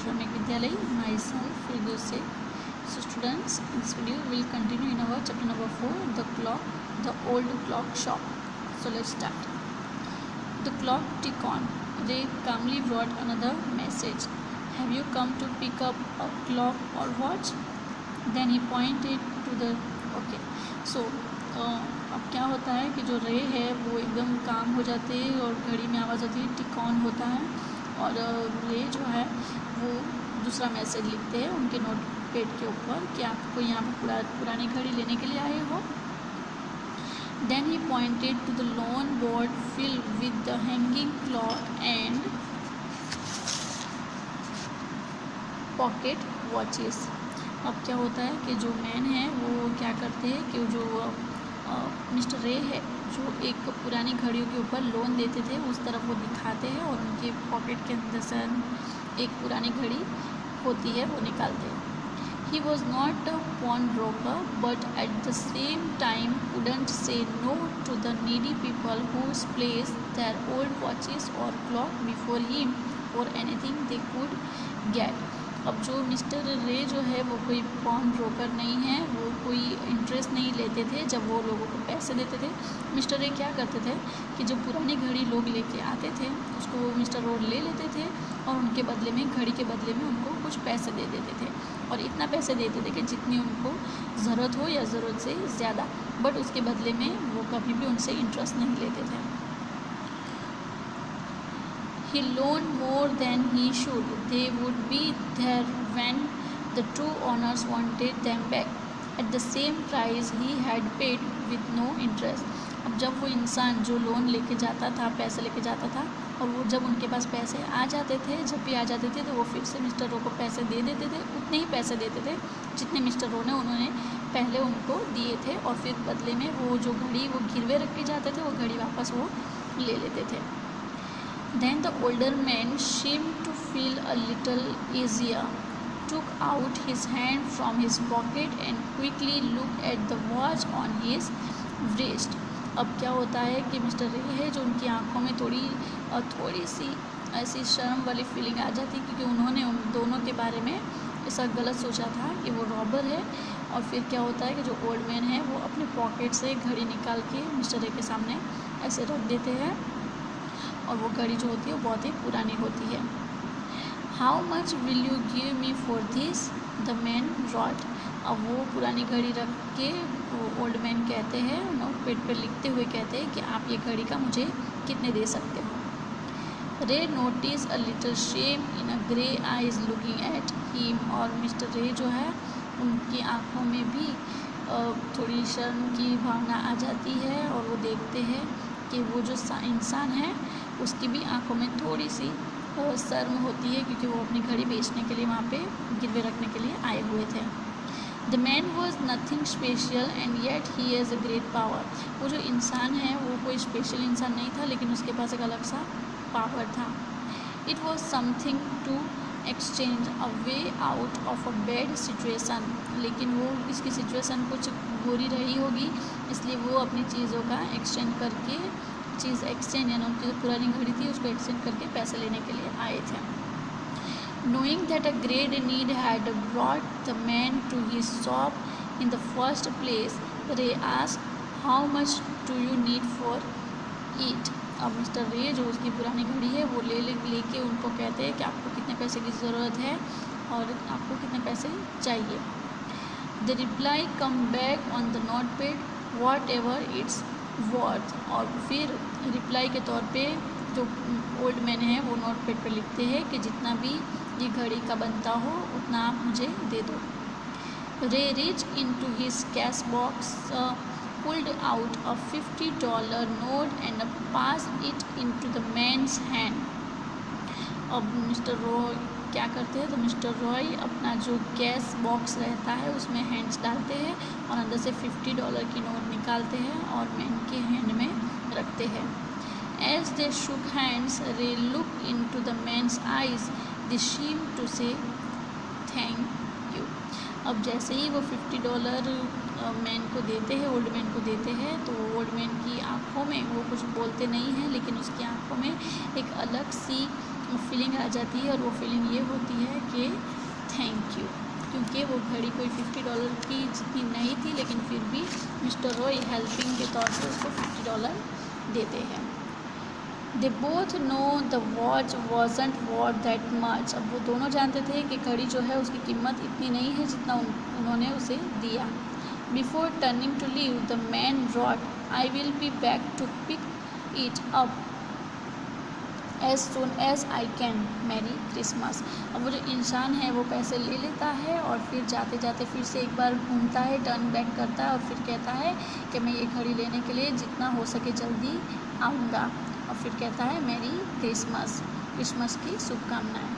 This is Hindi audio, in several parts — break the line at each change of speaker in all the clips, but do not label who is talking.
प्राथमिक विद्यालय, my self Firdausi. So students, in this video we will continue in our chapter number 4, the clock, the old clock shop. So let's start. The clock ticked on. Ray calmly brought another message. Have you come to pick up a clock or watch? Then he pointed to the okay. So अब क्या होता है कि जो रे है वो एकदम काम हो जाते हैं और घड़ी में आवाज़ आती है, टिक ऑन होता है. और रे जो है वो दूसरा मैसेज लिखते हैं उनके नोट पैड के ऊपर कि आपको यहाँ पर पुरानी घड़ी लेने के लिए आए हो. Then he pointed to the long board filled with the hanging clock and pocket watches. अब क्या होता है कि जो मैन है वो क्या करते हैं कि जो मिस्टर रे है जो एक पुरानी घड़ियों के ऊपर लोन देते थे उस तरफ वो दिखाते हैं और उनके पॉकेट के अंदर से एक पुरानी घड़ी होती है वो निकालते हैं. He was not a pawn broker but at the same time wouldn't say no to the needy people whose place their old watches और क्लॉक बिफोर हिम और एनीथिंग दे कुड गेट. अब जो मिस्टर रे जो है वो कोई पॉन ब्रोकर नहीं है, वो कोई इंटरेस्ट नहीं लेते थे जब वो लोगों को पैसे देते थे. मिस्टर रे क्या करते थे कि जब पुरानी घड़ी लोग लेके आते थे उसको वो मिस्टर रो ले लेते थे और उनके बदले में घड़ी के बदले में उनको कुछ पैसे दे देते थे और इतना पैसे देते थे कि जितनी उनको ज़रूरत हो या ज़रूरत से ज़्यादा, बट उसके बदले में वो कभी भी उनसे इंटरेस्ट नहीं लेते थे. He loaned more than he should. They would be there when the true owners wanted them back at the same price he had paid with no interest. अब जब वो इंसान जो लोन लेके जाता था, पैसे लेके जाता था और वो जब उनके पास पैसे आ जाते थे, जब भी आ जाते थे तो वो फिर से मिस्टर रो को पैसे दे देते थे, उतने ही पैसे देते थे जितने मिस्टर रो ने उन्होंने पहले उनको दिए थे और फिर बदले में वो जो घड़ी वो गिरवे रख के जाते थे वो घड़ी वापस वो ले लेते थे. Then the older man seemed to feel a little easier, took out his hand from his pocket and quickly looked at the watch on his wrist. अब क्या होता है कि मिस्टर रे है जो उनकी आंखों में थोड़ी सी ऐसी शर्म वाली फीलिंग आ जाती क्योंकि उन्होंने उन दोनों के बारे में ऐसा गलत सोचा था कि वो रॉबर है. और फिर क्या होता है कि जो ओल्ड मैन है वो अपने पॉकेट से घड़ी निकाल के मिस्टर रे के सामने ऐसे रख देते हैं और वो घड़ी जो होती है वो बहुत ही पुरानी होती है. How much will you give me for this the man wrote. अब वो पुरानी घड़ी रख के वो ओल्ड मैन कहते हैं, नोट पैड पर लिखते हुए कहते हैं कि आप ये घड़ी का मुझे कितने दे सकते हो. रे notice a little shame in a grey eyes looking at him. और मिस्टर रे जो है उनकी आँखों में भी थोड़ी शर्म की भावना आ जाती है और वो देखते हैं कि वो जो इंसान है उसकी भी आंखों में थोड़ी सी शर्म होती है क्योंकि वो अपनी घड़ी बेचने के लिए वहाँ पे गिरवे रखने के लिए आए हुए थे. The man was nothing special and yet he has a great power. वो जो इंसान है वो कोई स्पेशल इंसान नहीं था लेकिन उसके पास एक अलग सा पावर था. It was something to exchange a way out of a bad situation. लेकिन वो इसकी सिचुएसन कुछ बुरी रही होगी इसलिए वो अपनी चीज़ों का एक्सचेंज करके यानी उनकी जो पुरानी घड़ी थी उसको एक्सचेंज करके पैसे लेने के लिए आए थे. Knowing that a great need had brought the man to his shop in the first place, Ray asked how much do you need for it. अब मिस्टर रे जो उसकी पुरानी घड़ी है वो लेके उनको कहते हैं कि आपको कितने पैसे की ज़रूरत है और आपको कितने पैसे चाहिए. The reply come back on the note pad what ever its worth. और फिर रिप्लाई के तौर पे जो ओल्ड मैन है वो नोट पैड पर लिखते हैं कि जितना भी ये घड़ी का बनता हो उतना आप मुझे दे दो. Ray reach into his cash box, pulled out a $50 note and passed it into the man's hand. अब मिस्टर रॉय क्या करते हैं तो मिस्टर रॉय अपना जो कैश बॉक्स रहता है उसमें हैंड्स डालते हैं और अंदर से $50 की नोट निकालते हैं और मैन के हैंड में रखते हैं. As they shook hands Ray look into the man's eyes, they seem to say thank you. अब जैसे ही वो $50 मैन को देते हैं, ओल्ड मैन को देते हैं, तो ओल्ड मैन की आंखों में वो कुछ बोलते नहीं हैं लेकिन उसकी आंखों में एक अलग सी फीलिंग आ जाती है, और वो फीलिंग ये होती है कि थैंक यू, क्योंकि वो घड़ी कोई $50 की जितनी नहीं थी, लेकिन फिर भी मिस्टर रॉय हेल्पिंग के तौर पे उसको $50 देते हैं। They both know the watch wasn't what that much. अब वो दोनों जानते थे कि घड़ी जो है उसकी कीमत इतनी नहीं है जितना उन्होंने उसे दिया। Before turning to leave the man wrote, I will be back to pick it up as soon as I can, merry Christmas. अब वो जो इंसान है वो पैसे ले लेता है और फिर जाते जाते फिर से एक बार घूमता है, टर्न बैक करता है और फिर कहता है कि मैं ये घड़ी लेने के लिए जितना हो सके जल्दी आऊँगा, और फिर कहता है मैरी क्रिसमस, क्रिसमस की शुभकामनाएँ।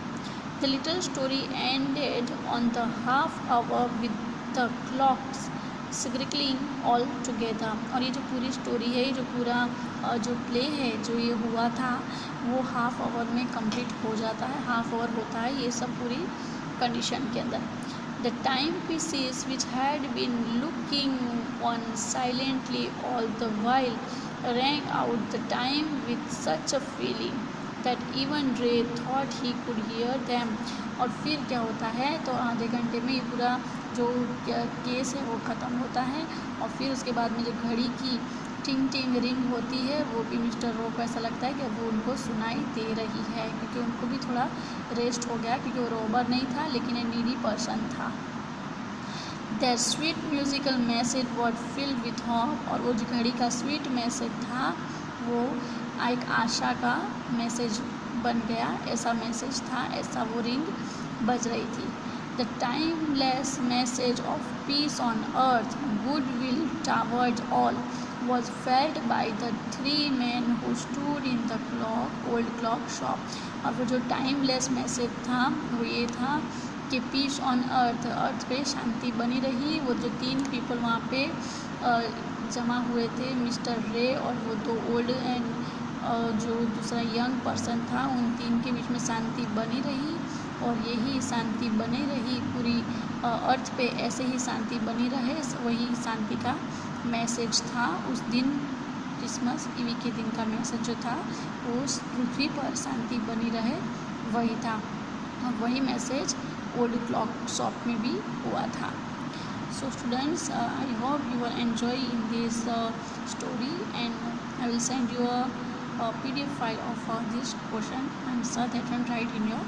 The little story ended on the half hour with the clocks scrickling all together. और ये जो पूरी स्टोरी है, ये जो पूरा जो प्ले है जो ये हुआ था वो हाफ आवर में कंप्लीट हो जाता है, हाफ आवर होता है ये सब पूरी कंडीशन के अंदर। The time pieces which had been looking on silently all the while rang out the time with such a feeling that even Ray thought he could hear them। और फिर क्या होता है, तो आधे घंटे में ये पूरा जो केस है वो ख़त्म होता है, और फिर उसके बाद में जो घड़ी की टिंग टिंग रिंग होती है वो भी मिस्टर रो को ऐसा लगता है कि अब वो उनको सुनाई दे रही है, क्योंकि उनको भी थोड़ा रेस्ट हो गया, क्योंकि वो रोबर नहीं था लेकिन एक नीडी पर्सन था। That sweet musical message what filled with hope. और वो जो घड़ी का स्वीट मैसेज था वो एक आशा का मैसेज बन गया, ऐसा मैसेज था, ऐसा वो रिंग बज रही थी। The timeless message of peace on earth, good will toward all was felt by the three men who stood in the old clock shop। और वो जो टाइमलेस मैसेज था वो ये था कि पीस ऑन अर्थ, अर्थ पे शांति बनी रही। वो जो 3 पीपल वहाँ पे जमा हुए थे, मिस्टर रे और वो 2 ओल्ड एंड जो दूसरा यंग पर्सन था, उन 3 के बीच में शांति बनी रही, और यही शांति बनी रही पूरी अर्थ पे, ऐसे ही शांति बनी रहे, वही शांति का मैसेज था उस दिन, क्रिसमस ईवी के दिन का मैसेज जो था वो उस पृथ्वी पर शांति बनी रहे वही था, और वही मैसेज ओल्ड क्लॉक शॉप में भी हुआ था। So students, I hope you will enjoy in this story, and I will send you a PDF file of this question answer that you can write in your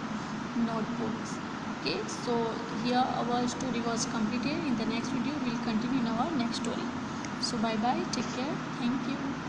notebooks. Okay, so here our story was completed. In the next video we will continue in our next story. So bye bye, take care, thank you.